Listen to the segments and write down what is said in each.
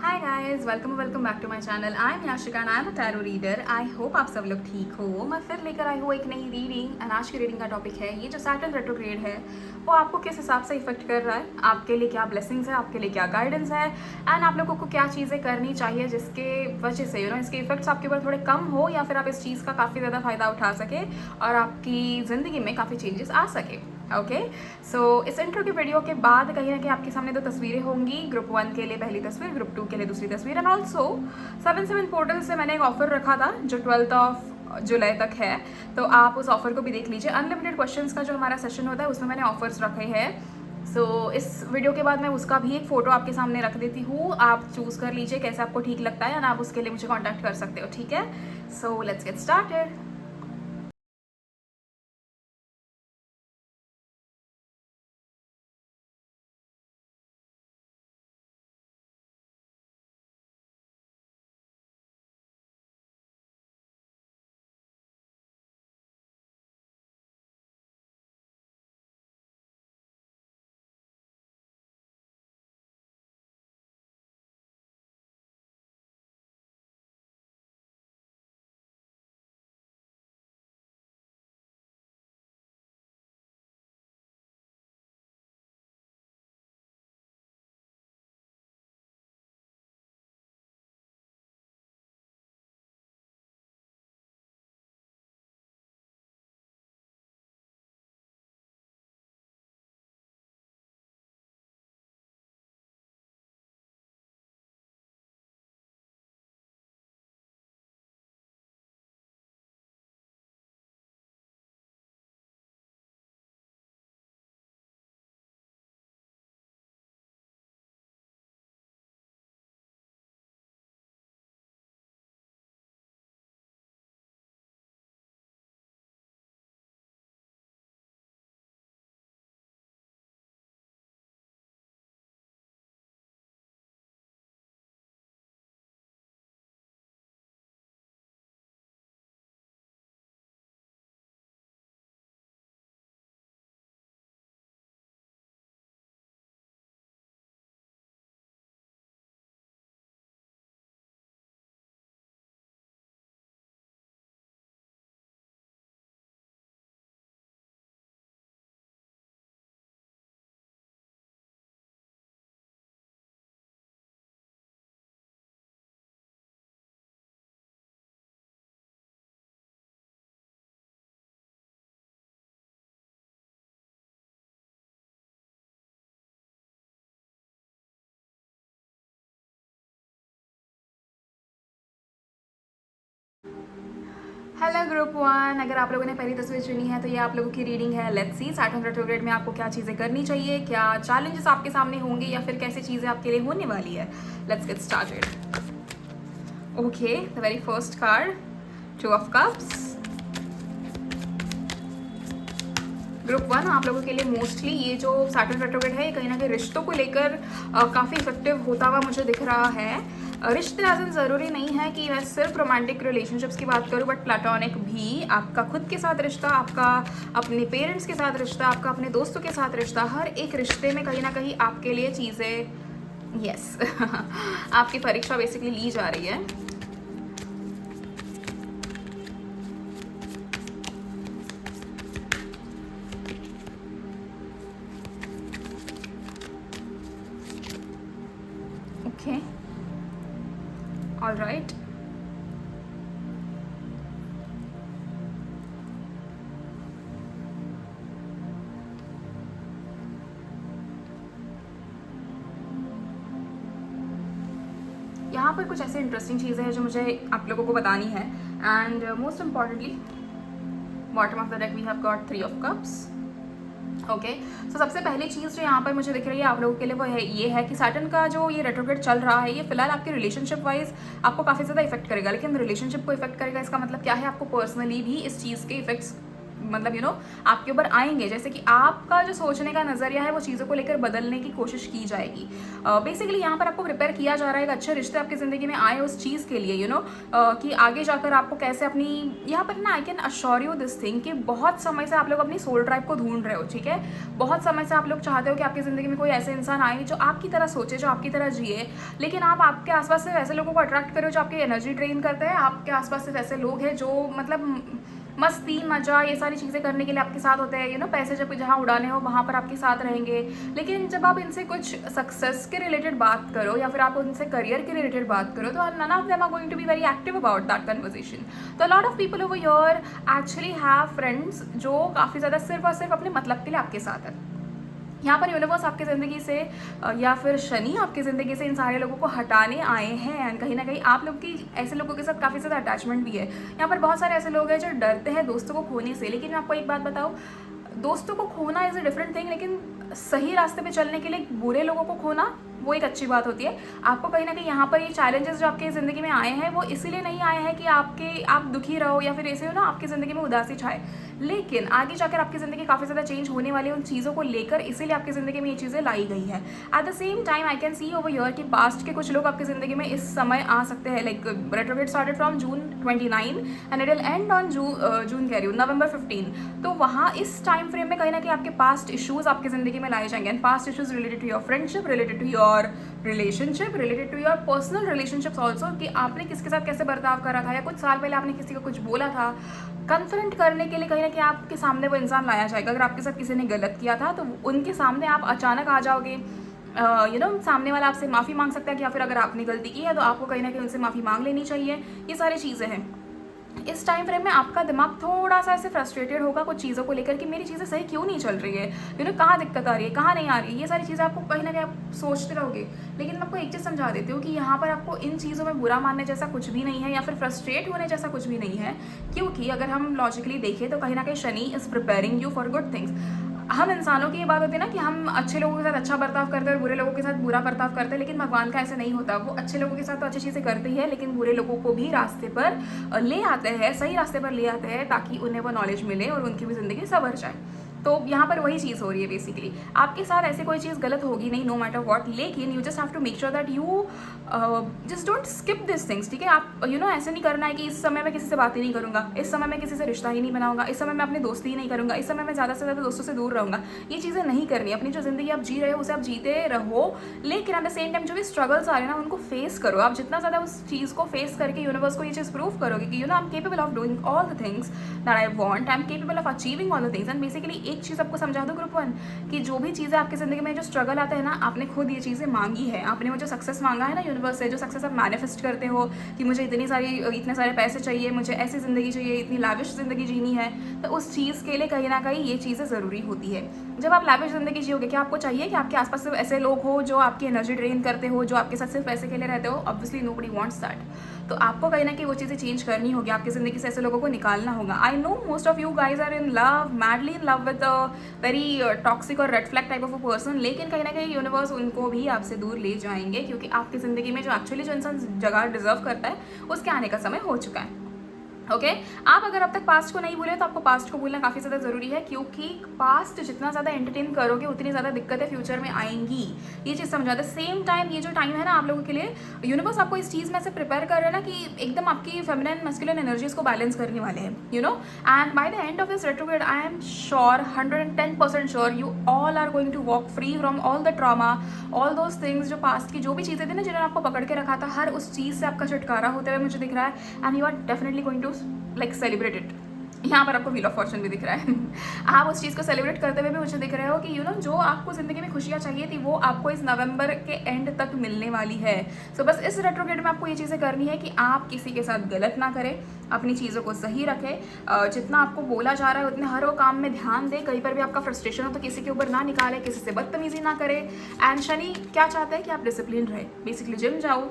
Hi guys, welcome back to my channel. I am Yashika and I am a tarot reader. I hope आप सब लोग ठीक हो। मैं फिर लेकर आई हूँ एक नई रीडिंग एंड आज की रीडिंग का टॉपिक है ये जो सैटर्न रेट्रोग्रेड है वो आपको किस हिसाब से इफेक्ट कर रहा है, आपके लिए क्या ब्लेसिंग्स है, आपके लिए क्या गाइडेंस है एंड आप लोगों को क्या चीज़ें करनी चाहिए जिसके वजह से इसके इफेक्ट्स आपके ऊपर थोड़े कम हो या फिर आप इस चीज़ का काफ़ी ज़्यादा फ़ायदा उठा सके और आपकी ज़िंदगी में काफ़ी चेंजेस आ सके। ओके, सो इस इंट्रो के वीडियो के बाद कहीं ना कहीं आपके सामने दो तस्वीरें होंगी। ग्रुप 1 के लिए पहली तस्वीर, ग्रुप 2 के लिए दूसरी तस्वीर एंड ऑल्सो 7/7 पोर्टल से मैंने एक ऑफर रखा था जो 12 जुलाई तक है, तो आप उस ऑफर को भी देख लीजिए। अनलिमिटेड क्वेश्चंस का जो हमारा सेशन होता है उसमें मैंने ऑफर्स रखे हैं। सो इस वीडियो के बाद मैं उसका भी एक फ़ोटो आपके सामने रख देती हूँ, आप चूज़ कर लीजिए कैसे आपको ठीक लगता है एंड आप उसके लिए मुझे कॉन्टैक्ट कर सकते हो। ठीक है, so let's get started. Hello group 1, अगर आप लोगों ने पहली तस्वीर चुनी है तो ये आप लोगों की रीडिंग है। लेट्स सी सैटर्न रेट्रोग्रेड में आपको क्या चीज़ें करनी चाहिए, क्या चैलेंजेस आपके सामने होंगे या फिर कैसी चीज़ें आपके लिए होने वाली है। Let's get started. Okay, the very first card, 2 of cups. Group 1 आप लोगों के लिए मोस्टली ये जो सैटर्न रेट्रोग्रेड है ये कहीं ना कहीं रिश्तों को लेकर काफ़ी इफेक्टिव होता हुआ मुझे दिख रहा है। रिश्ते ऐसा ज़रूरी नहीं है कि मैं सिर्फ रोमांटिक रिलेशनशिप्स की बात करूँ, बट प्लेटोनिक भी, आपका खुद के साथ रिश्ता, आपका अपने पेरेंट्स के साथ रिश्ता, आपका अपने दोस्तों के साथ रिश्ता, हर एक रिश्ते में कहीं ना कहीं आपके लिए चीज़ें यस आपकी परीक्षा बेसिकली ली जा रही है। Okay, all right. यहाँ पर कुछ ऐसे इंटरेस्टिंग चीज़ें हैं जो मुझे आप लोगों को बतानी है and most importantly bottom of the deck we have got 3 of cups. Okay, so सबसे पहली चीज़ जो यहाँ पर मुझे दिख रही है आप लोगों के लिए वो है ये है कि सैटर्न का जो ये रेट्रोग्रेड चल रहा है ये फिलहाल आपके रिलेशनशिप वाइज आपको काफ़ी ज़्यादा इफेक्ट करेगा, लेकिन रिलेशनशिप को इफेक्ट करेगा इसका मतलब क्या है, आपको पर्सनली भी इस चीज़ के इफेक्ट्स मतलब आपके ऊपर आएंगे, जैसे कि आपका जो सोचने का नज़रिया है वो चीज़ों को लेकर बदलने की कोशिश की जाएगी। बेसिकली यहाँ पर आपको प्रिपेयर किया जा रहा है एक अच्छे रिश्ते आपकी ज़िंदगी में आए उस चीज़ के लिए, कि आगे जाकर आपको कैसे अपनी, यहाँ पर ना I can assure you this thing कि बहुत समय से आप लोग अपनी सोल ट्राइब को ढूंढ रहे हो, ठीक है। बहुत समय से आप लोग चाहते हो कि आपकी ज़िंदगी में कोई ऐसे इंसान आए जो आपकी तरह सोचे, जो आपकी तरह जिए, लेकिन आप आपके आसपास से वैसे लोगों को अट्रैक्ट करो जो आपकी एनर्जी ड्रेन करते हैं। आपके आसपास से वैसे लोग हैं जो मतलब मस्ती मजा ये सारी चीज़ें करने के लिए आपके साथ होते हैं, पैसे जब जहाँ उड़ाने हो वहाँ पर आपके साथ रहेंगे। लेकिन जब आप इनसे कुछ सक्सेस के रिलेटेड बात करो या फिर आप उनसे करियर के रिलेटेड बात करो तो none of them are going to be very active about that conversation. तो lot of people over here actually have friends जो काफ़ी ज़्यादा सिर्फ और सिर्फ अपने मतलब के लिए आपके साथ है। यहाँ पर यूनिवर्स आपकी ज़िंदगी से या फिर शनि आपकी ज़िंदगी से इन सारे लोगों को हटाने आए हैं, एंड कहीं ना कहीं आप लोग की ऐसे लोगों के साथ काफ़ी ज़्यादा अटैचमेंट भी है। यहाँ पर बहुत सारे ऐसे लोग हैं जो डरते हैं दोस्तों को खोने से, लेकिन मैं आपको एक बात बताऊँ, दोस्तों को खोना इज़ अ डिफरेंट थिंग, लेकिन सही रास्ते पे चलने के लिए बुरे लोगों को खोना वो एक अच्छी बात होती है। आपको कहीं ना कहीं यहाँ पर ये चैलेंजेस जो आपकी ज़िंदगी में आए हैं वो इसीलिए नहीं आए हैं कि आप दुखी रहो या फिर ऐसे आपकी ज़िंदगी में उदासी छाए, लेकिन आगे जाकर आपकी ज़िंदगी काफ़ी ज़्यादा चेंज होने वाली है उन चीज़ों को लेकर, इसीलिए आपकी ज़िंदगी में ये चीज़ें लाई गई है। Eight the same time I can see over here कि पास्ट के कुछ लोग आपकी ज़िंदगी में इस समय आ सकते हैं। Like retrograde started from June 29 and it will and on June कह रही हूँ नवंबर 15। तो वहाँ इस टाइम फ्रेम में कहीं ना कहीं आपके पास्ट इशूज़ आपकी ज़िंदगी में लाए जाएंगे, and past issues related to your friendship, related to your relationship, related to your personal relationships also, कि आपने किसके साथ कैसे बर्ताव करा था या कुछ साल पहले आपने किसी को कुछ बोला था। कन्फ्रंट करने के लिए कहीं ना कहीं आपके सामने वो इंसान लाया जाएगा। अगर आपके साथ किसी ने गलत किया था तो उनके सामने आप अचानक आ जाओगे। सामने वाला आपसे माफ़ी मांग सकता है कि या फिर अगर आपने गलती की है तो आपको कहीं ना कहीं उनसे माफ़ी मांग लेनी चाहिए। ये सारी चीज़ें हैं। इस टाइम फ्रेम में आपका दिमाग थोड़ा सा ऐसे फ्रस्ट्रेटेड होगा कुछ चीज़ों को लेकर कि मेरी चीज़ें सही क्यों नहीं चल रही है, कहाँ दिक्कत आ रही है, कहाँ नहीं आ रही है। ये सारी चीज़ें आपको कहीं ना कहीं आप सोचते रहोगे। लेकिन मैं आपको एक चीज़ समझा देती हूँ कि यहाँ पर आपको इन चीज़ों में बुरा मानने जैसा कुछ भी नहीं है या फिर फ्रस्ट्रेट होने जैसा कुछ भी नहीं है, क्योंकि अगर हम लॉजिकली देखें तो कहीं ना कहीं Shani is preparing you for good things. हम इंसानों की ये बात होती है ना कि हम अच्छे लोगों के साथ अच्छा बर्ताव करते हैं और बुरे लोगों के साथ बुरा बर्ताव करते हैं, लेकिन भगवान का ऐसे नहीं होता। वो अच्छे लोगों के साथ तो अच्छी चीज़ें करते ही है, लेकिन बुरे लोगों को भी रास्ते पर ले आते हैं, सही रास्ते पर ले आते हैं, ताकि उन्हें वो नॉलेज मिले और उनकी भी ज़िंदगी संवर जाए। तो यहाँ पर वही चीज़ हो रही है बेसिकली। आपके साथ ऐसी कोई चीज़ गलत होगी नहीं, नो मैटर व्हाट, लेकिन you just have to make sure that you just don't skip this things, ठीक है। आप ऐसे नहीं करना है कि इस समय मैं किसी से बात ही नहीं करूँगा, इस समय मैं किसी से रिश्ता ही नहीं बनाऊंगा, इस समय मैं अपनी दोस्ती ही नहीं करूँगा, इस समय मैं ज़्यादा से ज़्यादा दोस्तों से दूर रहूँगा। ये चीज़ें नहीं करनी। अपनी जो ज़िंदगी आप जी रहे हो उसे आप जीते रहो, लेकिन एट द सेम टाइम जो भी स्ट्रगल्स आ रहे हैं ना उनको फेस करो। आप जितना ज़्यादा उस चीज़ को फेस करके यूनिवर्स को ये चीज़ प्रूव करोगे कि I am capable of doing all the things that I want, I am capable of achieving all the things. And basically एक चीज़ आपको समझा दो ग्रुप 1 कि जो भी चीज़ें आपकी ज़िंदगी में जो स्ट्रगल आते हैं ना, आपने खुद ये चीज़ें मांगी है। आपने वो जो सक्सेस मांगा है ना यूनिवर्स से, जो सक्सेस आप मैनिफेस्ट करते हो कि मुझे इतने सारे पैसे चाहिए, मुझे ऐसी ज़िंदगी चाहिए, इतनी लाविश ज़िंदगी जीनी है, तो उस चीज़ के लिए कहीं ना कहीं ये चीज़ें ज़रूरी होती है। जब आप लाविश ज़िंदगी जियोगे, क्या आपको चाहिए कि आपके आसपास सिर्फ ऐसे लोग हो जो आपकी एनर्जी ड्रेन करते हो, जो आपके साथ सिर्फ पैसे के लिए रहते हो? Obviously nobody wants that. तो आपको कहीं ना कहीं वो चीज़ें चेंज करनी होगी, आपकी ज़िंदगी से ऐसे लोगों को निकालना होगा। I know most of you guys are in love, madly in love with very toxic और red flag type of a person, लेकिन कहीं ना कहीं यूनिवर्स उनको भी आपसे दूर ले जाएंगे, क्योंकि आपकी ज़िंदगी में जो एक्चुअली जो इंसान जगह डिजर्व करता है उसके आने का समय हो चुका है। ओके आप अगर अब तक पास्ट को नहीं भूले तो आपको पास्ट को भूलना काफ़ी ज़्यादा ज़रूरी है, क्योंकि पास्ट जितना ज़्यादा एंटरटेन करोगे उतनी ज़्यादा दिक्कतें फ्यूचर में आएंगी। ये चीज़ समझा दे। सेम टाइम ये जो टाइम है ना आप लोगों के लिए, यूनिवर्स आपको इस चीज़ में से प्रिपेयर कर रहे हैं ना कि एकदम आपकी फेमिनिन मस्कुलिन एनर्जीज को बैलेंस करने वाले हैं, and by the end of this retrograde I am sure 110% sure you all are going to walk free from all the trauma, all those things जो पास्ट की जो भी चीज़ें थी ना जिन्होंने आपको पकड़ के रखा था, हर उस चीज़ से आपका छुटकारा होते हुए मुझे दिख रहा है, and you are definitely going to like celebrate it. यहाँ पर आपको व्हील ऑफ फॉर्चून भी दिख रहा है आप उस चीज़ को सेलिब्रेट करते हुए भी मुझे दिख रहे हो कि जो आपको ज़िंदगी में खुशियाँ चाहिए थी वो आपको इस नवंबर के एंड तक मिलने वाली है। सो बस इस रेट्रोग्रेड में आपको ये चीज़ें करनी है कि आप किसी के साथ गलत ना करें, अपनी चीज़ों को सही रखें, जितना आपको बोला जा रहा है उतने हर वो काम में ध्यान दें। कहीं पर भी आपका फ्रस्ट्रेशन हो तो किसी के ऊपर ना निकाले, किसी से बदतमीजी ना करे। एंड शनि क्या चाहता है कि आप डिसिप्लिन रहे। बेसिकली जिम जाओ,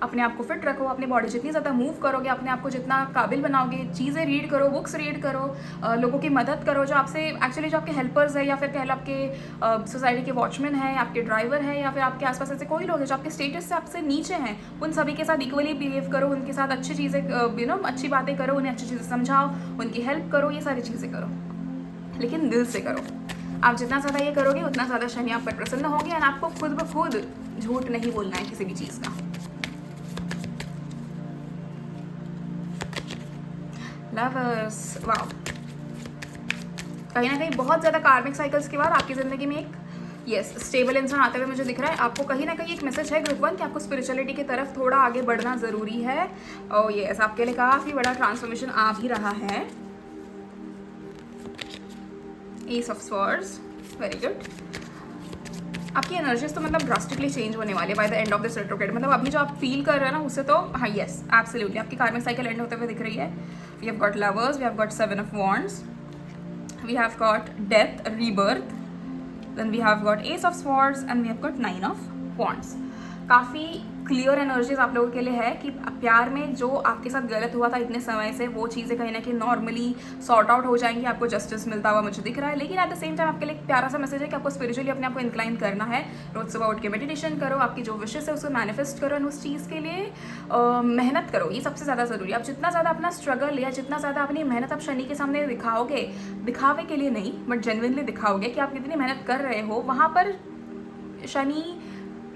अपने आप को फिट रखो, अपनी बॉडी जितनी ज़्यादा मूव करोगे, अपने आप को जितना काबिल बनाओगे, चीज़ें रीड करो, बुक्स रीड करो, लोगों की मदद करो जो आपसे एक्चुअली जो आपके हेल्पर्स है, या फिर कह लो आपके सोसाइटी के वॉचमैन हैं, आपके ड्राइवर हैं, या फिर आपके आसपास ऐसे कोई लोग हैं जो आपके स्टेटस से आपसे नीचे हैं, उन सभी के साथ इक्वली बिहेव करो, उनके साथ अच्छी चीज़ें अच्छी बातें करो, उन्हें अच्छी चीज़ें समझाओ, उनकी हेल्प करो, ये सारी चीज़ें करो। लेकिन दिल से करो। आप जितना ज़्यादा ये करोगे उतना ज़्यादा शनि आप पर प्रसन्न होंगे एंड आपको खुद ब खुद झूठ नहीं बोलना है किसी भी चीज़ का। लवर्स, वाओ, कहीं ना कहीं बहुत ज़्यादा कार्मिक साइकिल्स के बाद आपकी ज़िंदगी में एक स्टेबल इंसान आते हुए मुझे दिख रहा है। आपको कहीं ना कहीं एक मैसेज है ग्रुप 1 कि आपको स्पिरिचुअलिटी की तरफ थोड़ा आगे बढ़ना ज़रूरी है। और यस, आपके लिए काफ़ी बड़ा ट्रांसफॉर्मेशन आ भी रहा है। S of swords, very good. आपकी एनर्जीज तो मतलब ड्रास्टिकली चेंज होने वाली है bye the end of this retrograde. मतलब अभी जो आप फील कर रहे हैं ना उससे तो हाँ, यस, एब्सोल्युटली आपकी कार्मिक साइकिल एंड होते हुए दिख रही है। We have got lovers, we have got 7 of wands, we have got death, rebirth, then we have got ace of swords and we have got 9 of wands। काफ़ी clear energies आप लोगों के लिए है कि प्यार में जो आपके साथ गलत हुआ था इतने समय से वो चीज़ें कहीं ना कहीं नॉर्मली सॉर्ट आउट हो जाएंगी, आपको जस्टिस मिलता हुआ मुझे दिख रहा है। लेकिन एट द सेम टाइम आपके लिए एक प्यारा सा मैसेज है कि आपको स्पिरिचुअली अपने आप को इंक्लाइन करना है। रोज सुबह उठ के मेडिटेशन करो, आपकी जो विशेष है उसको मैनिफेस्ट करो, उस चीज़ के लिए मेहनत करो। ये सबसे ज़्यादा ज़रूरी है। आप जितना ज़्यादा अपना स्ट्रगल या जितना ज़्यादा अपनी मेहनत आप शनि के सामने दिखाओगे, दिखावे के लिए नहीं बट जेन्युइनली दिखाओगे कि आप कितनी मेहनत कर रहे हो, वहाँ पर शनि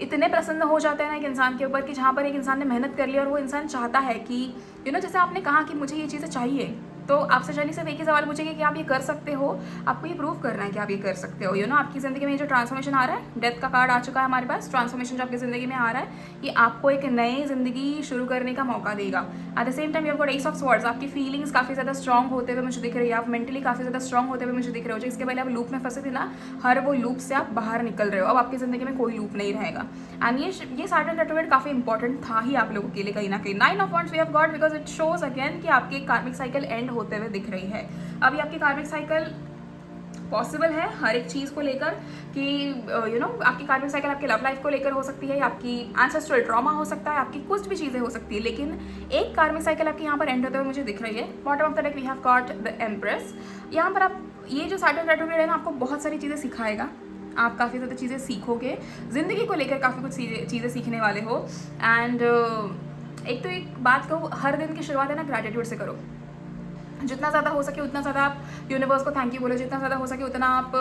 इतने प्रसन्न हो जाते हैं ना एक इंसान के ऊपर कि जहाँ पर एक इंसान ने मेहनत कर ली और वो इंसान चाहता है कि जैसे आपने कहा कि मुझे ये चीज़ें चाहिए, तो आपसे शनि सिर्फ एक ही सवाल पूछेंगे कि आप ये कर सकते हो। आपको ये प्रूव करना है कि आप ये कर सकते हो। आपकी ज़िंदगी में जो ट्रांसफॉर्मेशन आ रहा है, डेथ का कार्ड आ चुका है हमारे पास। ट्रांसफॉर्मेशन जो आपकी ज़िंदगी में आ रहा है ये आपको एक नई ज़िंदगी शुरू करने का मौका देगा। Eight the same time you have got S of swords. आपकी फीलिंग्स काफ़ी ज़्यादा स्ट्रॉन्ग होते हुए मुझे दिख रही है। आप मेंटली काफ़ी ज़्यादा स्ट्रॉन्ग होते हुए मुझे दिख रहे हो। जो इसके पहले आप लूप में फंसे थे ना, हर वो लूप से आप बाहर निकल रहे हो। अब आपकी ज़िंदगी में कोई लूप नहीं रहेगा। एंड ये सैटर्न रेट्रोग्रेड काफ़ी इंपॉर्टेंट था ही आप लोगों के लिए कहीं ना कहीं। 9 of wands we have got because it shows again कि आपकी कार्मिक साइकिल एंड होते हुए दिख रही है। अभी आपकी कार्मिक साइकिल पॉसिबल है हर एक चीज़ को लेकर कि आपकी कार्मिक साइकिल आपके लव लाइफ को लेकर हो सकती है, आपकी एंसेस्ट्रल ट्रॉमा हो सकता है, आपकी कुछ भी चीज़ें हो सकती है। लेकिन एक कार्मिक साइकिल आपकी यहाँ पर एंड होते हुए मुझे दिख रही है। Bottom of the deck we have got the empress. यहाँ पर आप ये जो सैटर्न रेट्रोग्रेड है ना, आपको बहुत सारी चीज़ें सिखाएगा। आप काफ़ी ज़्यादा चीज़ें सीखोगे, ज़िंदगी को लेकर काफ़ी कुछ चीज़ें सीखने वाले हो। एंड एक तो एक बात कहूँ, हर दिन की शुरुआत है ना ग्रैटिट्यूड से करो। जितना ज़्यादा हो सके उतना ज़्यादा आप यूनिवर्स को थैंक यू बोलो, जितना ज़्यादा हो सके उतना आप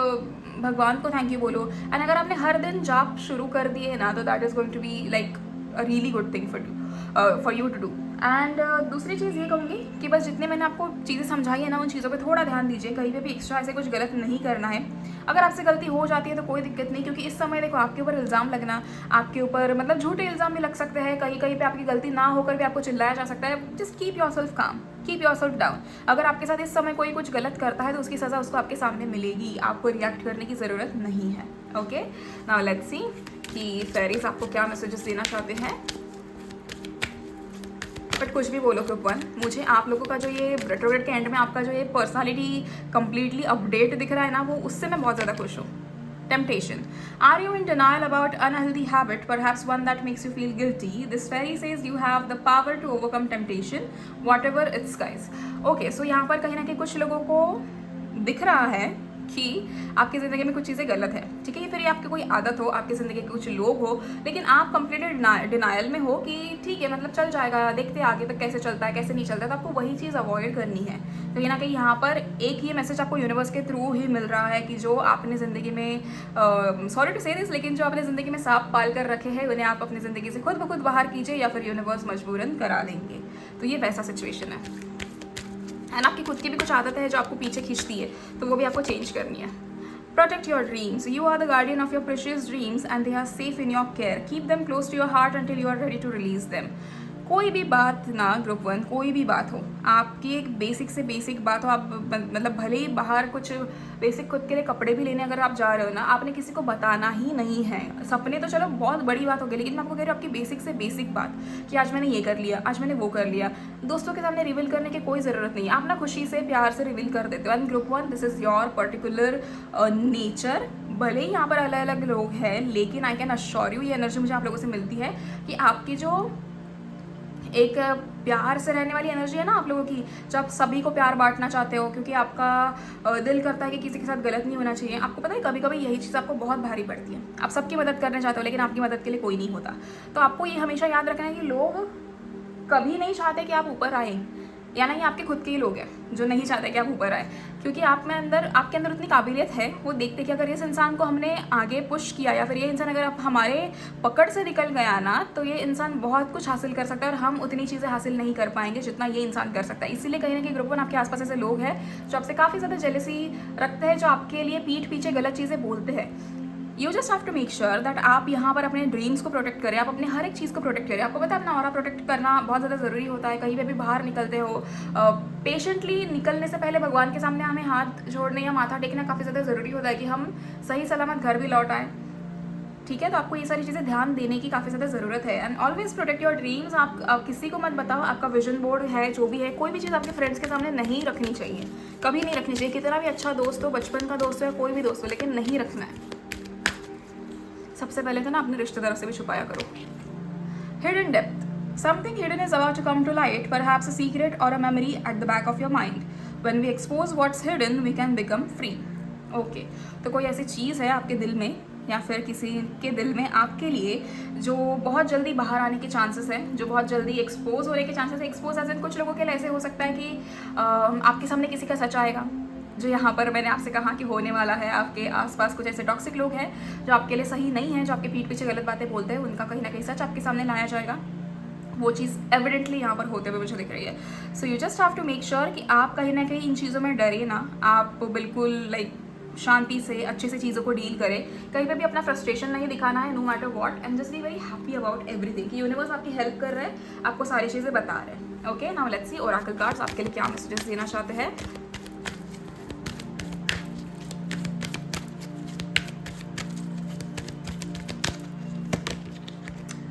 भगवान को थैंक यू बोलो। एंड अगर आपने हर दिन जाप शुरू कर दिए ना, तो that is going to be like a really good thing for you to do. And दूसरी चीज़ ये कहूँगी कि बस जितने मैंने आपको चीज़ें समझाई है ना, उन चीज़ों पे थोड़ा ध्यान दीजिए। कहीं पे भी एक्स्ट्रा ऐसे कुछ गलत नहीं करना है। अगर आपसे गलती हो जाती है तो कोई दिक्कत नहीं, क्योंकि इस समय देखो आपके ऊपर इल्ज़ाम लगना, आपके ऊपर मतलब झूठे इल्ज़ाम भी लग सकते हैं। कहीं कहीं पे आपकी गलती ना होकर भी आपको चिल्लाया जा सकता है। जस्ट कीप योरसेल्फ काम, कीप योरसेल्फ डाउन। अगर आपके साथ इस समय कोई कुछ गलत करता है तो उसकी सज़ा उसको आपके सामने मिलेगी। आपको रिएक्ट करने की ज़रूरत नहीं है। ओके, नाउ लेट्स सी कि फेरीज आपको क्या मैसेजेस देना चाहते हैं। बट कुछ भी बोलो ग्रुप 1, मुझे आप लोगों का जो ये रेट्रोग्रेड के एंड में आपका जो ये पर्सनालिटी कंप्लीटली अपडेट दिख रहा है ना, वो उससे मैं बहुत ज़्यादा खुश हूँ। Temptation. Are you in denial about unhealthy habit, perhaps one that makes you feel guilty? This fairy says you have the power to overcome temptation, whatever it's, guys. Okay, so यहाँ पर कहीं ना कहीं कुछ लोगों को दिख रहा है कि आपकी ज़िंदगी में कुछ चीज़ें गलत है, ठीक है। ये फिर ये आपकी कोई आदत हो, आपकी ज़िंदगी के कुछ लोग हो, लेकिन आप कंप्लीटली डिनाइल में हो कि ठीक है, मतलब चल जाएगा, देखते आगे तक कैसे चलता है कैसे नहीं चलता है। तो आपको वही चीज़ अवॉइड करनी है। तो कहीं ना कहीं यहाँ पर एक ये मैसेज आपको यूनिवर्स के थ्रू ही मिल रहा है कि जो आपने ज़िंदगी में सॉरी टू से दिस, लेकिन जो आपने ज़िंदगी में सांप पाल कर रखे हैं उन्हें आप अपनी ज़िंदगी से खुद ब खुद बाहर कीजिए, या फिर यूनिवर्स मजबूरन करा देंगे। तो ये वैसा सिचुएशन है। एंड आपकी खुद की भी कुछ आदत है जो आपको पीछे खींचती है, तो वो भी आपको चेंज करनी है। Protect your dreams. You are the guardian of your precious dreams and they are safe in your care. Keep them close to your heart until you are ready to release them. कोई भी बात ना group 1, कोई भी बात हो, आपकी एक बेसिक से बेसिक बात हो, आप मतलब भले ही बाहर कुछ बेसिक खुद के लिए कपड़े भी लेने अगर आप जा रहे हो ना, आपने किसी को बताना ही नहीं है। सपने तो चलो बहुत बड़ी बात हो गई, लेकिन मैं आपको कह रही हूँ आपकी बेसिक से बेसिक बात कि आज मैंने ये कर लिया, आज मैंने वो कर लिया, दोस्तों के सामने रिवील करने की कोई ज़रूरत नहीं है। आप ना खुशी से प्यार से रिवील कर देते हो। And group 1, this is your particular nature. भले ही यहाँ पर अलग अलग लोग हैं, लेकिन आई कैन अश्योर यू, ये एनर्जी मुझे आप लोगों से मिलती है कि आपकी जो एक प्यार से रहने वाली एनर्जी है ना आप लोगों की, जब आप सभी को प्यार बांटना चाहते हो, क्योंकि आपका दिल करता है कि किसी के साथ गलत नहीं होना चाहिए। आपको पता है कभी कभी यही चीज़ आपको बहुत भारी पड़ती है। आप सबकी मदद करना चाहते हो, लेकिन आपकी मदद के लिए कोई नहीं होता। तो आपको ये हमेशा याद रखना है कि लोग कभी नहीं चाहते कि आप ऊपर आए, या ना ये आपके खुद के ही लोग हैं जो नहीं चाहते कि आप ऊपर आए, क्योंकि आपके अंदर उतनी काबिलियत है। वो देखते कि अगर इस इंसान को हमने आगे पुश किया या फिर ये इंसान अगर आप हमारे पकड़ से निकल गया ना, तो ये इंसान बहुत कुछ हासिल कर सकता है और हम उतनी चीज़ें हासिल नहीं कर पाएंगे जितना ये इंसान कर सकता है। इसीलिए कहीं ना कहीं ग्रुप 1 आपके आसपास ऐसे लोग हैं जो आपसे काफ़ी ज़्यादा जेलसी रखते हैं, जो आपके लिए पीठ पीछे गलत चीज़ें बोलते हैं। You just have to make sure that आप यहाँ पर अपने ड्रीम्स को प्रोटेक्ट करें, आप अपने हर एक चीज़ को प्रोटेक्ट करें। आपको पता है अपना ऑरा प्रोटेक्ट करना बहुत ज़्यादा ज़रूरी होता है। कहीं पे भी बाहर निकलते हो, पेशेंटली निकलने से पहले भगवान के सामने हमें हाथ जोड़ने या माथा टेकना काफ़ी ज़्यादा ज़रूरी होता है कि हम सही सलामत घर भी लौट आएँ। ठीक है, तो आपको ये सारी चीज़ें ध्यान देने की काफ़ी ज़्यादा ज़रूरत है। And always protect your dreams. आप किसी को मत बताओ, आपका विजन बोर्ड है जो भी है, कोई भी चीज़ आपके फ्रेंड्स के सामने नहीं रखनी चाहिए, कभी नहीं रखनी चाहिए। कितना भी अच्छा दोस्त हो, बचपन का दोस्त हो या कोई भी दोस्त हो, लेकिन नहीं रखना है। सबसे पहले तो ना अपने रिश्तेदारों से भी छुपाया करो। Hidden depth. Something hidden is about to come to light, perhaps a secret और a memory at the back of your mind. When we expose what's hidden we can become free. Okay, तो कोई ऐसी चीज़ है आपके दिल में या फिर किसी के दिल में आपके लिए जो बहुत जल्दी बाहर आने के चांसेस है, जो बहुत जल्दी एक्सपोज होने के चांसेस है। एक्सपोज एज इन कुछ लोगों के लिए ऐसे हो सकता है कि आपके सामने किसी का सच आएगा, जो यहाँ पर मैंने आपसे कहा कि होने वाला है। आपके आसपास कुछ ऐसे टॉक्सिक लोग हैं जो आपके लिए सही नहीं है, जो आपके पीठ पीछे गलत बातें बोलते हैं, उनका कहीं ना कहीं सच आपके सामने लाया जाएगा। वो चीज़ एविडेंटली यहाँ पर होते हुए मुझे दिख रही है। So you just have to make sure कि आप कहीं ना कहीं इन चीज़ों में डरे ना। आप बिल्कुल शांति से अच्छे से चीज़ों को डील करें। कहीं पे भी अपना फ्रस्ट्रेशन नहीं दिखाना है, no matter what, and just be very happy about everything कि यूनिवर्स आपकी हेल्प कर रहा है, आपको सारी चीज़ें बता रहे हैं। Okay, now let's see oracle cards आपके लिए क्या मैसेजेस देना चाहते हैं।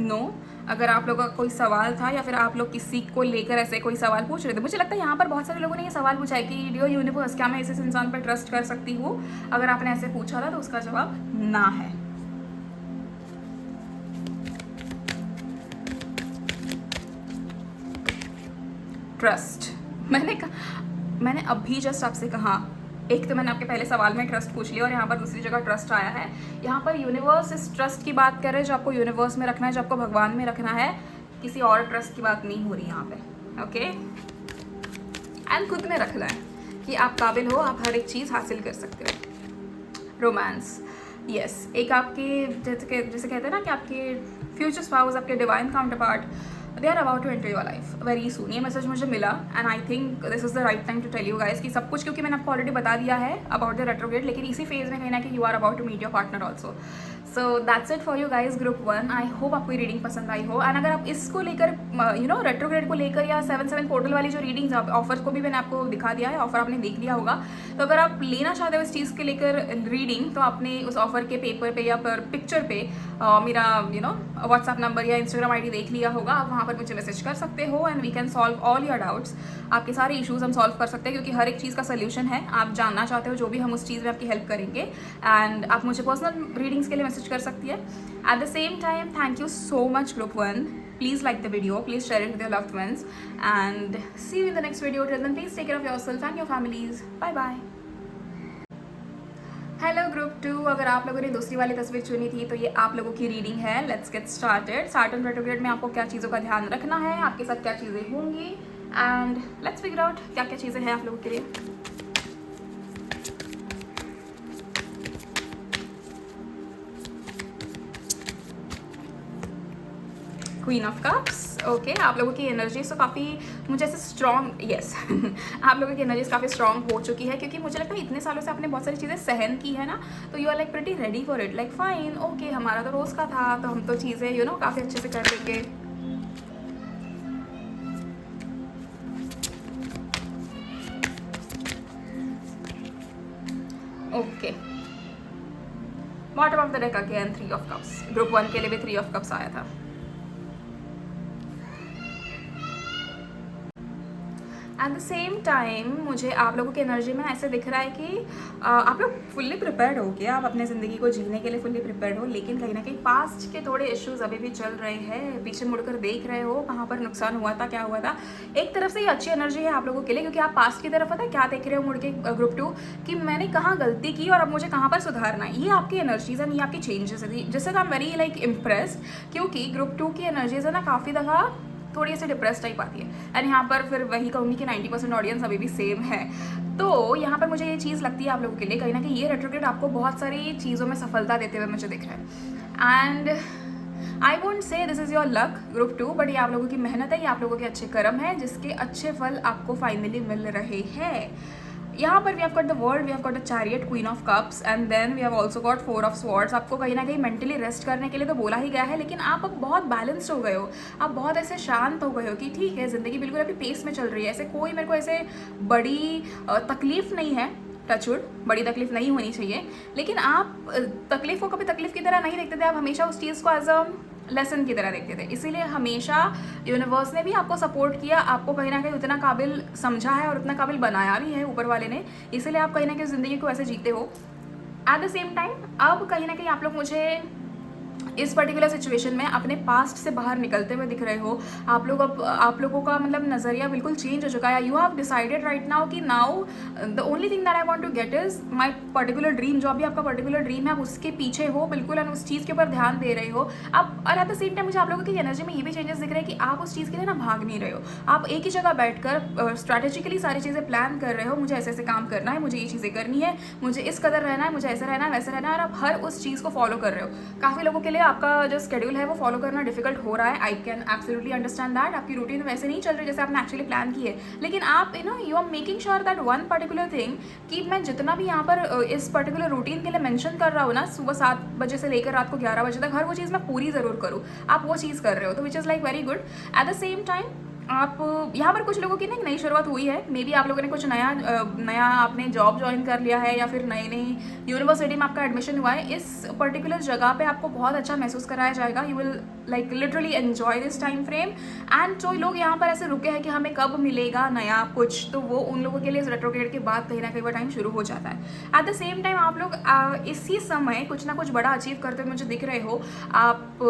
नो अगर आप लोगों का कोई सवाल था या फिर आप लोग किसी को लेकर ऐसे कोई सवाल पूछ रहे थे, मुझे लगता है यहाँ पर बहुत सारे लोगों ने ये सवाल पूछा है कि डियर यूनिवर्स, क्या मैं इस इंसान पर ट्रस्ट कर सकती हूँ? अगर आपने ऐसे पूछा था तो उसका जवाब ना है। ट्रस्ट, मैंने अभी जस्ट आपसे कहा, एक तो मैंने आपके पहले सवाल में ट्रस्ट पूछ लिया और यहाँ पर दूसरी जगह ट्रस्ट आया है। यहाँ पर यूनिवर्स इस ट्रस्ट की बात कर रहे हैं जो आपको यूनिवर्स में रखना है, जो आपको भगवान में रखना है। किसी और ट्रस्ट की बात नहीं हो रही यहाँ पे। ओके, एंड खुद में रखना है कि आप काबिल हो, आप हर एक चीज़ हासिल कर सकते हो। रोमांस, यस, एक आपके जैसे कहते हैं ना कि आपके फ्यूचर स्पाउस, आपके divine counterpart, they are about to enter your life very soon. ये मैसेज मुझे मिला and I think this is the right time to tell you guys कि सब कुछ, क्योंकि मैंने आपको ऑलरेडी बता दिया है अबाउट द रेट्रोग्रेड, लेकिन इसी फेज में कहीं ना कि you are about to meet your partner also. So that's it for you guys group 1। I hope आपको ये रीडिंग पसंद आई हो। एंड अगर आप इसको लेकर रेट्रोग्रेड को लेकर या 7/7 पोर्टल वाली जो रीडिंग्स ऑफर को भी मैंने आपको दिखा दिया है, ऑफर आपने देख लिया होगा, तो अगर आप लेना चाहते हो इस चीज़ के लेकर रीडिंग, तो आपने उस ऑफर के पेपर पे या पर पिक्चर पे मेरा व्हाट्सएप नंबर या इंस्टाग्राम ID देख लिया होगा। आप वहाँ पर मुझे मैसेज कर सकते हो and we can solve all your doubts. आपके सारे इश्यूज हम सॉल्व कर सकते हैं क्योंकि हर एक चीज़ का सोल्यूशन है। आप जानना चाहते हो जो भी, हम उस चीज़ में आपकी हेल्प करेंगे एंड आप मुझे पर्सनल रीडिंग्स के लिए मैसेज कर सकती है। Eight the same time, thank you so much group 1. Please like the video, please share it with your loved ones, and see you in the next video. Till then, please take care of yourself and your families. Bye bye. Hello group 2, अगर आप लोगों ने दूसरी वाली तस्वीर चुनी थी तो ये आप लोगों की रीडिंग है। Let's get started. Saturn retrograde में आपको क्या चीज़ों का ध्यान रखना है, आपके साथ क्या चीज़ें होंगी, एंड लेट्स फिगर आउट क्या क्या चीज़ें हैं आप लोगों के लिए। क्वीन ऑफ कप्स, ओके, आप लोगों की एनर्जी तो काफ़ी मुझे ऐसे स्ट्रॉन्ग, यस आप लोगों की एनर्जीज काफ़ी स्ट्रॉन्ग हो चुकी है क्योंकि मुझे लगता है इतने सालों से आपने बहुत सारी चीज़ें सहन की है ना, तो you are like pretty ready for it, like fine, okay, हमारा तो रोज़ का था तो हम तो चीज़ें काफ़ी अच्छे से कर लेंगे। Okay, bottom of the deck again 3 of cups. Group 1 के लिए भी 3 ऑफ कप्स आया था। एट द सेम टाइम मुझे आप लोगों की एनर्जी में ऐसे दिख रहा है कि आप लोग फुल्ली प्रिपेयर्ड हो गया, आप अपने ज़िंदगी को जीने के लिए फुल्ली प्रिपेयर्ड हो, लेकिन कहीं ना कहीं पास्ट के थोड़े इश्यूज अभी भी चल रहे हैं। पीछे मुड़कर देख रहे हो कहाँ पर नुकसान हुआ था, क्या हुआ था। एक तरफ से ये अच्छी एनर्जी है आप लोगों के लिए क्योंकि आप पास्ट की तरफ पता है क्या देख रहे हो मुड़ के ग्रुप 2 कि मैंने कहाँ गलती की और अब मुझे कहाँ पर सुधारना है। ये आपकी एनर्जीज है, ये आपकी चेंजेस है, जिससे I am very like impressed क्योंकि ग्रुप 2 की एनर्जीज है ना काफ़ी दफ़ा थोड़ी सी डिप्रेस टाइप आती है। एंड यहाँ पर फिर वही कहूँगी कि 90% ऑडियंस अभी भी सेम है। तो यहाँ पर मुझे ये चीज़ लगती है आप लोगों के लिए कहीं ना कहीं ये रेट्रोग्रेड आपको बहुत सारी चीज़ों में सफलता देते हुए मुझे दिख रहा है। And I won't say this is your luck group 2, but ये आप लोगों की मेहनत है, ये आप लोगों के अच्छे कर्म हैं जिसके अच्छे फल आपको फाइनली मिल रहे हैं। यहाँ पर we have got the world, we have got the chariot, queen of cups, and then we have also got 4 of swords. आपको कहीं ना कहीं मेंटली रेस्ट करने के लिए तो बोला ही गया है, लेकिन आप अब बहुत बैलेंस्ड हो गए हो, आप बहुत ऐसे शांत हो गए हो कि ठीक है ज़िंदगी बिल्कुल अभी पेस में चल रही है, ऐसे कोई मेरे को ऐसे बड़ी तकलीफ नहीं है, टचवुड बड़ी तकलीफ नहीं होनी चाहिए, लेकिन आप तकलीफ को कभी तकलीफ की तरह नहीं देखते थे, आप हमेशा उस चीज़ को एज अ लेसन की तरह देखते थे। इसीलिए हमेशा यूनिवर्स ने भी आपको सपोर्ट किया, आपको कहीं ना कहीं उतना काबिल समझा है और उतना काबिल बनाया भी है ऊपर वाले ने, इसीलिए आप कहीं ना कहीं ज़िंदगी को ऐसे जीते हो। एट द सेम टाइम अब कहीं ना कहीं आप लोग मुझे इस पर्टिकुलर सिचुएशन में अपने पास्ट से बाहर निकलते हुए दिख रहे हो। आप लोगों का मतलब नज़रिया बिल्कुल चेंज हो चुका है। You have decided right now कि now the only thing that I want to get is my particular dream. जो अभी आपका पर्टिकुलर ड्रीम है आप उसके पीछे हो बिल्कुल, और उस चीज़ के ऊपर ध्यान दे रहे हो आप। और एट द सेम टाइम मुझे आप लोगों की एनर्जी में ये भी चेंजेस दिख रहे हैं कि आप उस चीज़ के लिए ना भाग नहीं रहे हो, आप एक ही जगह बैठकर स्ट्रैटेजिकली सारी चीज़ें प्लान कर रहे हो। मुझे ऐसे ऐसे काम करना है, मुझे ये चीज़ें करनी है, मुझे इस कदर रहना है, मुझे ऐसा रहना है, वैसे रहना है, और आप हर उस चीज़ को फॉलो कर रहे हो। काफ़ी लोगों के लिए आपका जो शेड्यूल है वो फॉलो करना डिफिकल्ट हो रहा है, I can absolutely understand that. आपकी रूटीन वैसे नहीं चल रही जैसे आपने एक्चुअली प्लान की है, लेकिन आप you are making sure that one particular thing कि मैं जितना भी यहाँ पर इस पर्टिकुलर रूटीन के लिए मेंशन कर रहा हूँ ना, सुबह 7 बजे से लेकर रात को 11 बजे तक, हर वो चीज़ मैं पूरी ज़रूर करूँ। आप वो चीज़ कर रहे हो, तो which is like very good. Eight the same time आप यहाँ पर कुछ लोगों की ना एक नई शुरुआत हुई है, मे बी आप लोगों ने कुछ नया आपने जॉब ज्वाइन कर लिया है, या फिर नई यूनिवर्सिटी में आपका एडमिशन हुआ है। इस पर्टिकुलर जगह पे आपको बहुत अच्छा महसूस कराया जाएगा। You will like literally enjoy this time frame. And जो लोग यहाँ पर ऐसे रुके हैं कि हमें कब मिलेगा नया कुछ, तो वो उन लोगों के लिए इस रेट्रोग्रेड के बाद कहीं ना कहीं वो टाइम शुरू हो जाता है। एट द सेम टाइम आप लोग इसी समय कुछ ना कुछ बड़ा अचीव करते हुए मुझे दिख रहे हो। आप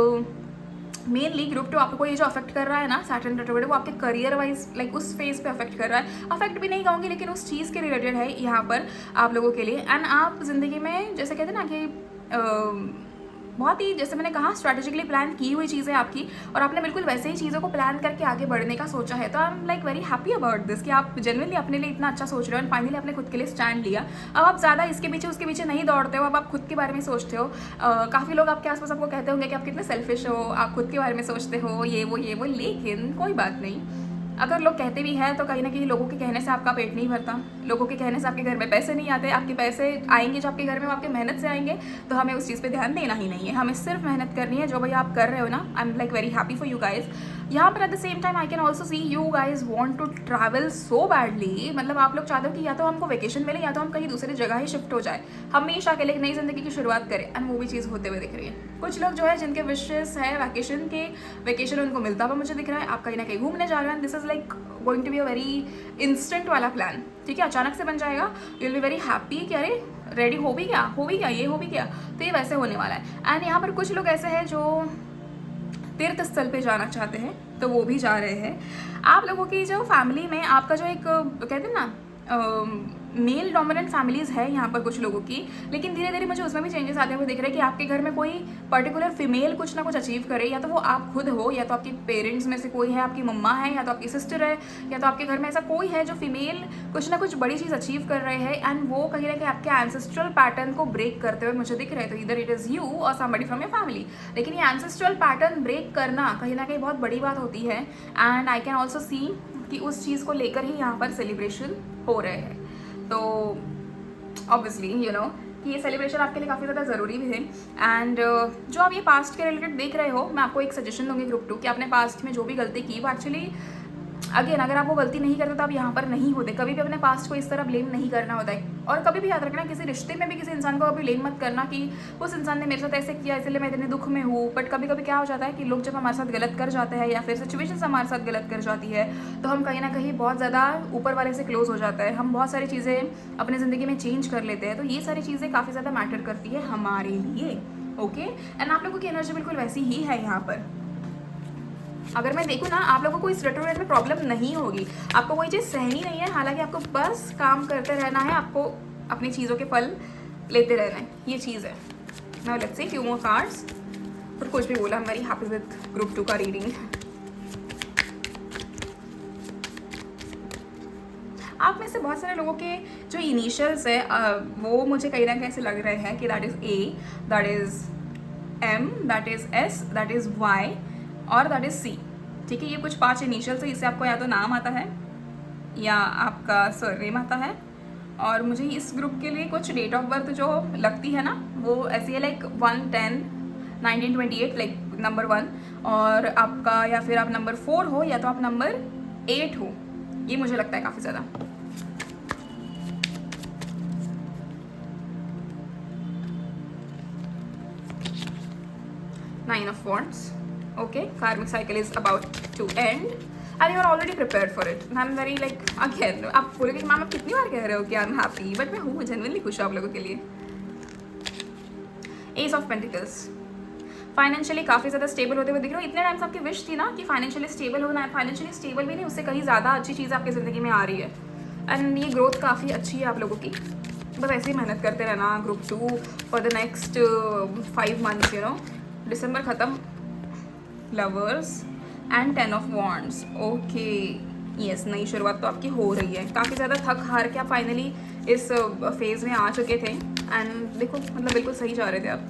मेनली ग्रुप 2 आपको ये जो अफेक्ट कर रहा है ना सैटर्न रेट्रोग्रेड, वो आपके करियर वाइज लाइक उस फेज पे अफेक्ट कर रहा है। अफेक्ट भी नहीं कहूँगी, लेकिन उस चीज़ के रिलेटेड है यहाँ पर आप लोगों के लिए। एंड आप ज़िंदगी में जैसे कहते हैं ना कि बहुत ही, जैसे मैंने कहा, स्ट्रैटेजिकली प्लान की हुई चीज़ें आपकी, और आपने बिल्कुल वैसे ही चीज़ों को प्लान करके आगे बढ़ने का सोचा है। तो आई am like very happy about this कि आप जेन्युइनली अपने लिए इतना अच्छा सोच रहे हो, एंड फाइनली आपने खुद के लिए स्टैंड लिया। अब आप ज़्यादा इसके पीछे उसके पीछे नहीं दौड़ते हो, अब आप खुद के बारे में सोचते हो। काफ़ी लोग आपके आसपास आपको कहते होंगे कि आप कितने सेल्फिश हो, आप खुद के बारे में सोचते हो, ये वो, लेकिन कोई बात नहीं। अगर लोग कहते भी हैं तो कहीं ना कहीं लोगों के कहने से आपका पेट नहीं भरता, लोगों के कहने से आपके घर में पैसे नहीं आते। आपके पैसे आएंगे जो आपके घर में, वो आपके मेहनत से आएंगे, तो हमें उस चीज़ पे ध्यान देना ही नहीं है। हमें सिर्फ मेहनत करनी है, जो भाई आप कर रहे हो ना। I am like very happy for you guys. यहाँ पर at the same time I can also see you guys want to travel so badly. मतलब आप लोग चाहते हो कि या तो हमको वेकेशन मिले, या तो हम कहीं दूसरी जगह ही शिफ्ट हो जाए, हमेशा के लिए एक नई जिंदगी की शुरुआत करें। एंड वो भी चीज़ होते हुए दिख रही है। कुछ लोग जो है जिनके विशेष है वेकेशन उनको मिलता हुआ मुझे दिख रहा है। आप कहीं ना कहीं घूमने जा रहे हैं, this is like going to be a very instant वाला प्लान, ठीक है, अचानक से बन जाएगा। You will be very happy कि अरे रेडी हो भी गया, ये हो भी गया, तो ये वैसे होने वाला है। एंड यहाँ पर कुछ लोग ऐसे हैं जो तीर्थ स्थल पे जाना चाहते हैं, तो वो भी जा रहे हैं। आप लोगों की जो फैमिली में आपका जो एक कहते हैं ना मेल डोमिनेंट फैमिलीज़ है यहाँ पर कुछ लोगों की, लेकिन धीरे धीरे मुझे उसमें भी चेंजेस आते हुए दिख रहे हैं कि आपके घर में कोई पर्टिकुलर फीमेल कुछ ना कुछ अचीव करे, या तो वो आप खुद हो, या तो आपकी पेरेंट्स में से कोई है, आपकी मम्मा है, या तो आपकी सिस्टर है, या तो आपके घर में ऐसा कोई है जो फीमेल कुछ ना कुछ बड़ी चीज़ अचीव कर रहे हैं। एंड वो कहीं ना कहीं आपके एंसेस्ट्रल पैटर्न को ब्रेक करते हुए मुझे दिख रहे हैं। तो इधर इट इज़ यू और समबडी फ्रॉम योर फैमिली, लेकिन ये एंसेस्ट्रल पैटर्न ब्रेक करना कहीं ना कहीं बहुत बड़ी बात होती है। एंड आई कैन ऑल्सो सी कि उस चीज़ को लेकर ही यहाँ पर सेलिब्रेशन हो रहे हैं। तो ऑब्वियसली यू नो कि ये सेलिब्रेशन आपके लिए काफ़ी ज़्यादा ज़रूरी भी है। एंड जो आप ये पास्ट के रिलेटेड देख रहे हो, मैं आपको एक सजेशन दूंगी ग्रुप 2 कि आपने पास्ट में जो भी गलती की वो एक्चुअली अगेन अगर आप वो गलती नहीं करते तो आप यहाँ पर नहीं होते। कभी भी अपने पास्ट को इस तरह ब्लेम नहीं करना होता है। और कभी भी याद रखना, किसी रिश्ते में भी किसी इंसान को कभी ब्लेम मत करना कि उस इंसान ने मेरे साथ ऐसे किया इसलिए मैं इतने दुख में हूँ। बट कभी कभी क्या हो जाता है कि लोग जब हमारे साथ गलत कर जाते हैं, या फिर सिचुएशन हमारे साथ गलत कर जाती है, तो हम कहीं ना कहीं बहुत ज़्यादा ऊपर वाले से क्लोज हो जाता है। हम बहुत सारी चीज़ें अपनी ज़िंदगी में चेंज कर लेते हैं। तो ये सारी चीज़ें काफ़ी ज़्यादा मैटर करती है हमारे लिए। ओके, एंड आप लोगों की एनर्जी बिल्कुल वैसी ही है यहाँ पर। अगर मैं देखूँ ना, आप लोगों को इस रेट्रोग्रेड में प्रॉब्लम नहीं होगी, आपको कोई चीज़ सहनी नहीं है। हालांकि आपको बस काम करते रहना है, आपको अपनी चीज़ों के फल लेते रहना है, ये चीज़ है। Now let's see few more cards. पर कुछ भी बोला, I am very happy with group 2 का रीडिंग। आप में से बहुत सारे लोगों के जो इनिशियल्स है वो मुझे कहीं ना कहीं ऐसे लग रहे हैं कि that is A, that is M, that is S, that is Y और दैट इज़ C। ठीक है, ये कुछ 5 इनिशियल्स है। इससे आपको या तो नाम आता है या आपका सरनेम आता है। और मुझे इस ग्रुप के लिए कुछ डेट ऑफ बर्थ जो लगती है ना, वो ऐसी है लाइक 1/10/1928, लाइक नंबर 1, और आपका या फिर आप नंबर 4 हो या तो आप नंबर 8 हो। ये मुझे लगता है काफ़ी ज़्यादा। Nine of Wands. Okay, karmic cycle is about to end and you are already prepared for it. I'm very like, again, आप बोलोगे कि मैम आप कितनी बार कह रहे हो कि आई एम हैप्पी, बट मैं हूँ, जेन्युइनली खुश हूँ आप लोगों के लिए। एस ऑफ पेंटिकल्स, फाइनेंशियली काफ़ी ज़्यादा स्टेबल होते हुए दिख रहे हो। इतने टाइम से आपकी विश थी ना कि फाइनेंशियली स्टेबल होना है, फाइनेंशियली स्टेबल भी नहीं, उससे कहीं ज़्यादा अच्छी चीज़ आपकी ज़िंदगी में आ रही है। एंड ये ग्रोथ काफ़ी अच्छी है आप लोगों की। बस ऐसे ही मेहनत करते रहना। Group 2 for the next 5 months, you know, दिसंबर ख़त्म। Lovers and 10 of wands. Okay, yes, नई शुरुआत तो आपकी हो रही है। काफ़ी ज़्यादा थक हार के आप फाइनली इस फेज़ में आ चुके थे एंड देखो मतलब बिल्कुल सही जा रहे थे आप।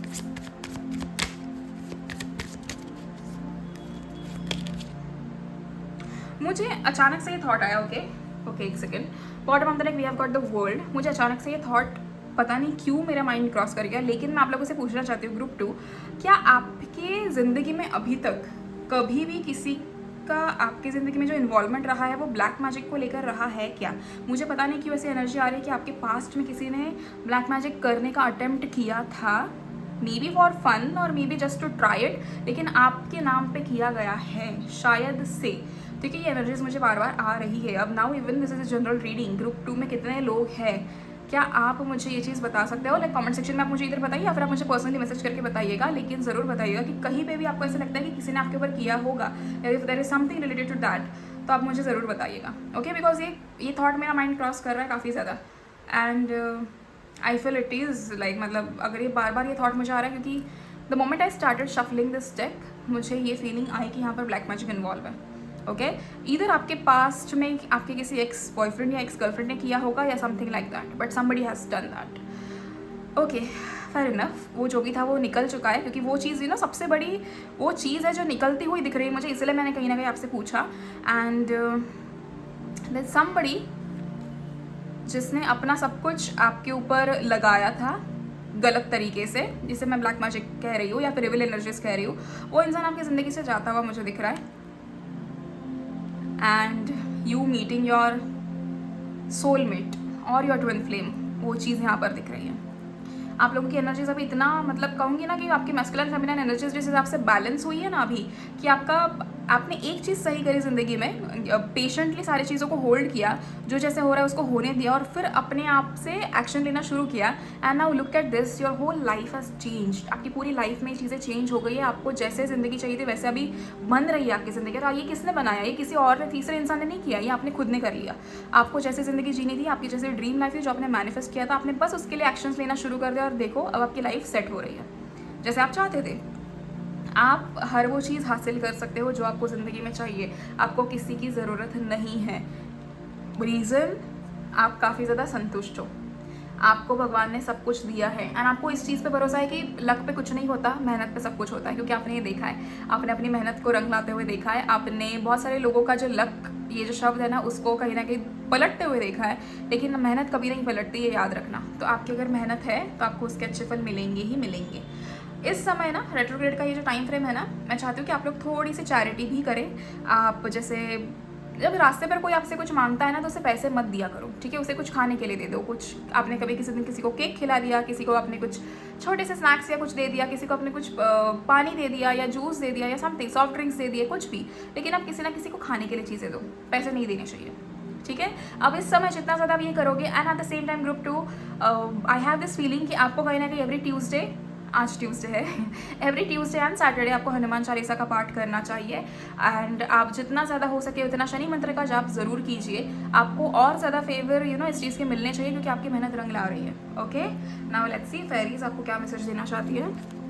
मुझे अचानक से ये थॉट आया, ओके एक second, bottom of the deck we have got the world. मुझे अचानक से ये थॉट पता नहीं क्यों मेरा माइंड क्रॉस कर गया, लेकिन मैं आप लोगों से पूछना चाहती हूँ ग्रुप 2, क्या आपके ज़िंदगी में अभी तक कभी भी किसी का आपकी ज़िंदगी में जो इन्वॉल्वमेंट रहा है वो ब्लैक मैजिक को लेकर रहा है क्या? मुझे पता नहीं क्यों ऐसी एनर्जी आ रही है कि आपके पास्ट में किसी ने ब्लैक मैजिक करने का अटेम्प्ट किया था, मे बी फॉर फन और maybe just to try it, लेकिन आपके नाम पे किया गया है शायद से। ठीक है, ये एनर्जीज मुझे बार बार आ रही है। अब now even this is a general reading, group 2 में कितने लोग हैं, क्या आप मुझे ये चीज़ बता सकते हो? लाइक कमेंट सेक्शन में आप मुझे इधर बताइए या फिर आप मुझे पर्सनली मैसेज करके बताइएगा, लेकिन ज़रूर बताइएगा कि कहीं पे भी आपको ऐसा लगता है कि किसी ने आपके ऊपर किया होगा या if there is something related to that, तो आप मुझे ज़रूर बताइएगा। ओके, बिकॉज ये थॉट मेरा माइंड क्रॉस कर रहा है काफ़ी ज़्यादा and I feel it is like, मतलब अगर ये बार बार ये थॉट मुझे आ रहा है क्योंकि the moment I started shuffling this deck मुझे ये फीलिंग आई कि यहाँ पर ब्लैक मैजिक इन्वॉल्व है। ओके, इधर आपके पास्ट में आपके किसी एक्स बॉयफ्रेंड या एक्स गर्लफ्रेंड ने किया होगा या something like that, but somebody has done that. Okay, fair enough, वो जो भी था वो निकल चुका है, क्योंकि वो चीज़ ना सबसे बड़ी वो चीज़ है जो निकलती हुई दिख रही है मुझे, इसलिए मैंने कहीं ना कहीं आपसे पूछा। एंड दैट समबडी जिसने अपना सब कुछ आपके ऊपर लगाया था गलत तरीके से, जिसे मैं ब्लैक मैजिक कह रही हूँ या फिर रिविल एनर्जीज कह रही हूँ, वो इंसान आपकी ज़िंदगी से जाता हुआ मुझे दिख रहा है। And you meeting your soulmate और योर ट्विन फ्लेम, वो चीज़ यहाँ पर दिख रही है। आप लोगों की एनर्जीज अभी इतना, मतलब कहूँगी ना कि आपकी मैस्कुलिन फेमिनिन एनर्जीज जिस हिसाब से बैलेंस हुई है ना अभी, कि आपने एक चीज़ सही करी ज़िंदगी में, पेशेंटली सारी चीज़ों को होल्ड किया, जो जैसे हो रहा है उसको होने दिया और फिर अपने आप से एक्शन लेना शुरू किया। And now look at this, your whole life has changed. आपकी पूरी लाइफ में चीज़ें चेंज हो गई है, आपको जैसे ज़िंदगी चाहिए थी वैसे अभी बन रही है आपकी ज़िंदगी। और ये किसने बनाया? ये किसी और ने, तीसरे इंसान ने नहीं किया, ये आपने खुद ने कर लिया। आपको जैसे ज़िंदगी जीनी थी, आपकी जैसे ड्रीम लाइफ थी जो आपने मैनिफेस्ट किया था, आपने बस उसके लिए एक्शंस लेना शुरू कर दिया और देखो अब आपकी लाइफ सेट हो रही है जैसे आप चाहते थे। आप हर वो चीज़ हासिल कर सकते हो जो आपको ज़िंदगी में चाहिए, आपको किसी की ज़रूरत नहीं है। रीज़न, आप काफ़ी ज़्यादा संतुष्ट हो, आपको भगवान ने सब कुछ दिया है एंड आपको इस चीज़ पे भरोसा है कि लक पे कुछ नहीं होता, मेहनत पे सब कुछ होता है, क्योंकि आपने ये देखा है, आपने अपनी मेहनत को रंग लाते हुए देखा है, आपने बहुत सारे लोगों का जो लक, ये जो शब्द है ना, उसको कहीं ना कहीं पलटते हुए देखा है, लेकिन मेहनत कभी नहीं पलटती, ये याद रखना। तो आपकी अगर मेहनत है तो आपको उसके अच्छे फल मिलेंगे ही मिलेंगे। इस समय ना रेट्रोग्रेड का ये जो टाइम फ्रेम है ना, मैं चाहती हूँ कि आप लोग थोड़ी सी चैरिटी भी करें। आप जैसे जब रास्ते पर कोई आपसे कुछ मांगता है ना, तो उसे पैसे मत दिया करो, ठीक है? उसे कुछ खाने के लिए दे दो। कुछ आपने कभी किसी दिन किसी को केक खिला दिया, किसी को आपने कुछ छोटे से स्नैक्स या कुछ दे दिया, किसी को आपने कुछ पानी दे दिया या जूस दे दिया या समथिंग, सॉफ्ट ड्रिंक्स दे दिए, कुछ भी, लेकिन आप किसी ना किसी को खाने के लिए चीज़ें दो, पैसे नहीं देने चाहिए, ठीक है? अब इस समय जितना ज़्यादा आप ये करोगे, and eight the same time group 2, I have this feeling कि आपको कहीं ना कहीं एवरी ट्यूसडे, आज ट्यूसडे है, एवरी ट्यूसडे एंड सैटरडे आपको हनुमान चालीसा का पाठ करना चाहिए। एंड आप जितना ज़्यादा हो सके उतना शनि मंत्र का जाप ज़रूर कीजिए। आपको और ज़्यादा फेवर इस चीज़ के मिलने चाहिए, क्योंकि आपकी मेहनत रंग ला रही है। Okay, now let's see fairies आपको क्या मैसेज देना चाहती है।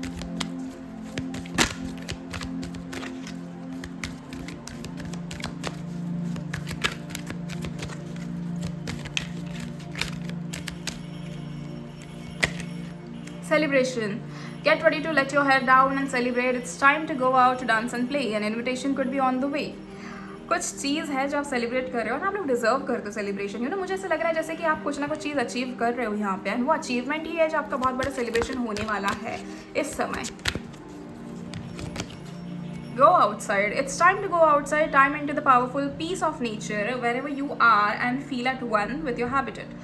celebration. Get ready to let your hair down and celebrate. It's time to go out to dance and play. An invitation could be on the way. कुछ चीज़ है जो आप celebrate कर रहे हो और आप लोग डिजर्व करते हो सेलिब्रेशन। मुझे ऐसा लग रहा है जैसे कि आप कुछ ना कुछ चीज़ अचीव कर रहे हो यहाँ पे, एंड वो अचीवमेंट ही है जो आपका बहुत बड़ा सेलिब्रेशन होने वाला है इस समय। Go outside. It's time to go outside, time into the powerful peace of nature wherever you are and feel at one with your habitat.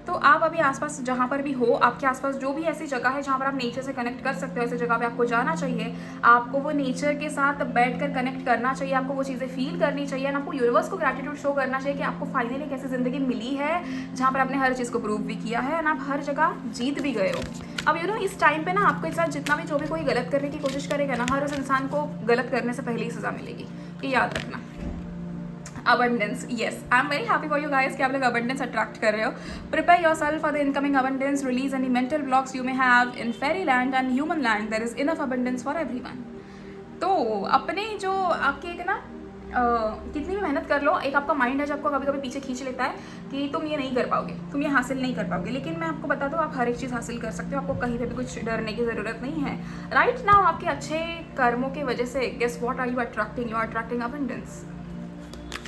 तो आप अभी आसपास जहाँ पर भी हो, आपके आसपास जो भी ऐसी जगह है जहाँ पर आप नेचर से कनेक्ट कर सकते हो, ऐसी जगह पे आपको जाना चाहिए। आपको वो नेचर के साथ बैठकर कनेक्ट करना चाहिए, आपको वो चीज़ें फील करनी चाहिए, आपको यूनिवर्स को ग्रैटिट्यूड शो करना चाहिए कि आपको फाइनली एक ऐसी ज़िंदगी मिली है जहाँ पर आपने हर चीज़ को प्रूव भी किया है एंड आप हर जगह जीत भी गए हो। अब इस टाइम पे ना आपके साथ जितना भी जो भी कोई गलत करने की कोशिश करेगा ना, हर उस इंसान को गलत करने से पहले ही सज़ा मिलेगी, ये याद रखना। abundance, yes, I'm very happy for you guys कि आप लोग abundance attract कर रहे हो। prepare yourself for the incoming abundance, release any mental blocks you may have in fairyland and human land. There is enough abundance for everyone. तो अपने जो आपके एक ना कितनी भी मेहनत कर लो, एक आपका माइंड है जो आपको कभी कभी पीछे खींच लेता है कि तुम ये नहीं कर पाओगे, तुम ये हासिल नहीं कर पाओगे। लेकिन मैं आपको बता दूँ, आप हर एक चीज़ हासिल कर सकते हो, आपको कहीं पे भी कुछ डरने की ज़रूरत नहीं है। राइट नाउ आपके अच्छे कर्मों की वजह से guess what are you attracting? You are attracting abundance.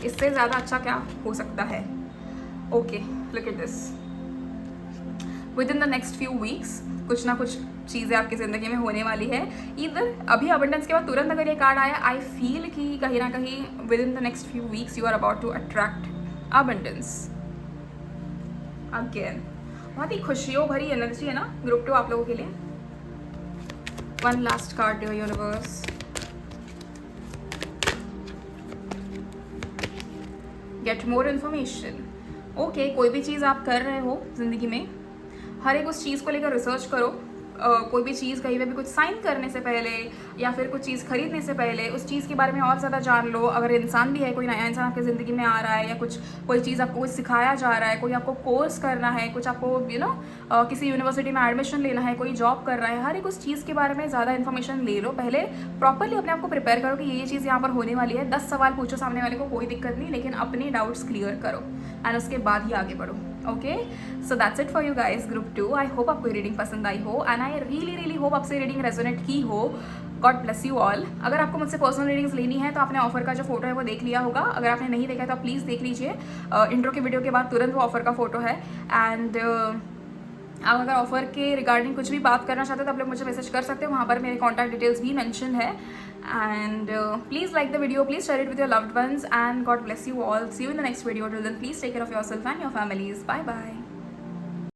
इससे ज़्यादा अच्छा क्या हो सकता है? Okay, look at this. Within the next few weeks कुछ ना कुछ चीज़ें आपकी ज़िंदगी में होने वाली है। इधर अभी अबंडेंस के बाद तुरंत अगर ये कार्ड आया, आई फील कि कहीं ना कहीं within the next few weeks you are about to attract abundance again. बहुत ही खुशियों भरी एनर्जी है ना ग्रुप 2 आप लोगों के लिए। One last card dear universe. Get more information. Okay, कोई भी चीज़ आप कर रहे हो ज़िंदगी में, हर एक उस चीज़ को लेकर रिसर्च करो। कोई भी चीज़ कहीं पे भी कुछ साइन करने से पहले या फिर कुछ चीज़ खरीदने से पहले उस चीज़ के बारे में और ज़्यादा जान लो। अगर इंसान भी है, कोई नया इंसान आपकी ज़िंदगी में आ रहा है, या कोई चीज़ आपको कुछ सिखाया जा रहा है, कोई आपको कोर्स करना है, कुछ आपको किसी यूनिवर्सिटी में एडमिशन लेना है, कोई जॉब कर रहा है, हर एक उस चीज़ के बारे में ज़्यादा इन्फॉर्मेशन ले लो। पहले प्रॉपरली अपने आप को प्रिपेयर करो कि ये चीज़ यहाँ पर होने वाली है। 10 सवाल पूछो सामने वाले को, कोई दिक्कत नहीं, लेकिन अपने डाउट्स क्लियर करो एंड उसके बाद ही आगे बढ़ो। Okay, so that's it for you guys group 2। I hope आपको रीडिंग पसंद आई हो एंड आई रियली होप आपसे रीडिंग रेजोनेट की हो। God bless you all. अगर आपको मुझसे पर्सनल रीडिंग्स लेनी है तो आपने ऑफर का जो फोटो है वो देख लिया होगा। अगर आपने नहीं देखा है तो आप प्लीज़ देख लीजिए। इंट्रो के वीडियो के बाद तुरंत वो ऑफर का फोटो है। एंड आप अगर ऑफर के रिगार्डिंग कुछ भी बात करना चाहते हो तो आप लोग मुझे मैसेज कर सकते हो, वहाँ पर मेरे कॉन्टैक्ट डिटेल्स भी मेंशन है। And please like the video, please share it with your loved ones, and God bless you all. See you in the next video. Till then, please take care of yourself and your families. Bye bye.